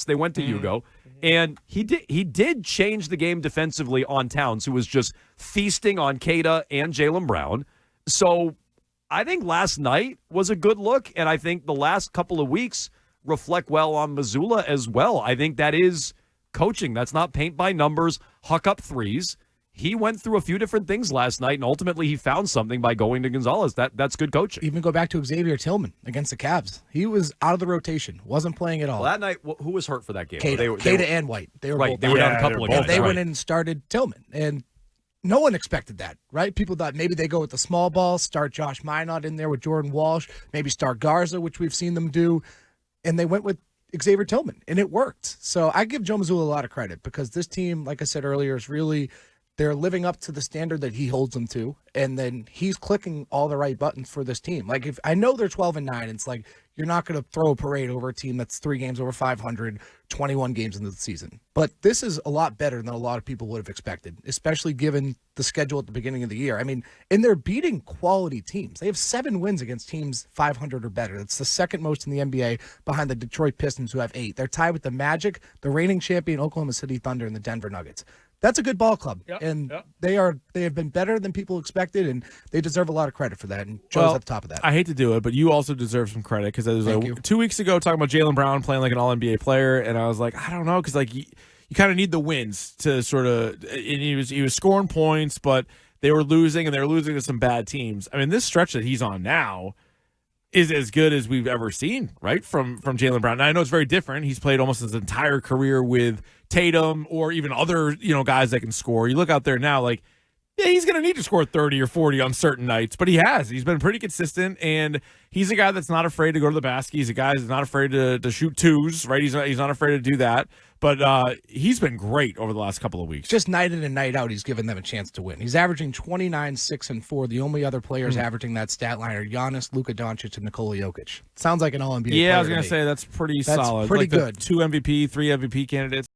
They went to Hugo, and he did change the game defensively on Towns, who was just feasting on Kata and Jaylen Brown. So I think last night was a good look, and I think the last couple of weeks reflect well on Mazzulla as well. I think that is coaching. That's not paint by numbers, huck up threes. He went through a few different things last night, and ultimately he found something by going to Gonzalez. That's good coaching. Even go back to Xavier Tillman against the Cavs. He was out of the rotation, wasn't playing at all. Well, that night, who was hurt for that game? Kata and White. They were right. Both they were down a couple of guys. And they went in and started Tillman, and no one expected that, right? People thought maybe they go with the small ball, start Josh Minot in there with Jordan Walsh, maybe start Garza, which we've seen them do, and they went with Xavier Tillman, and it worked. So I give Joe Mazzulla a lot of credit because this team, like I said earlier, is really – they're living up to the standard that he holds them to, and then he's clicking all the right buttons for this team. Like, if I know they're 12-9, it's like you're not going to throw a parade over a team that's 3 games over 500, 21 games into the season. But this is a lot better than a lot of people would have expected, especially given the schedule at the beginning of the year. I mean, and they're beating quality teams. They have 7 wins against teams 500 or better. That's the second most in the NBA behind the Detroit Pistons, who have 8. They're tied with the Magic, the reigning champion Oklahoma City Thunder, and the Denver Nuggets. That's a good ball club, and they have been better than people expected, and they deserve a lot of credit for that. And Joe's at the top of that. I hate to do it, but you also deserve some credit because there was 2 weeks ago talking about Jaylen Brown playing like an All-NBA player, and I was like, I don't know, because like you kind of need the wins to sort of. And he was scoring points, but they were losing, and they were losing to some bad teams. I mean, this stretch that he's on now is as good as we've ever seen, right, from Jaylen Brown. Now, I know it's very different. He's played almost his entire career with Tatum or even other, guys that can score. You look out there now, like, yeah, he's going to need to score 30 or 40 on certain nights, but he has. He's been pretty consistent, and he's a guy that's not afraid to go to the basket. He's a guy that's not afraid to shoot twos, right? He's not afraid to do that. But he's been great over the last couple of weeks. Just night in and night out, he's given them a chance to win. He's averaging 29, 6, and 4. The only other players averaging that stat line are Giannis, Luka Doncic, and Nikola Jokic. Sounds like an All-NBA player. Yeah, I was going to say that's pretty solid. Pretty like good. 2 MVP, 3 MVP candidates.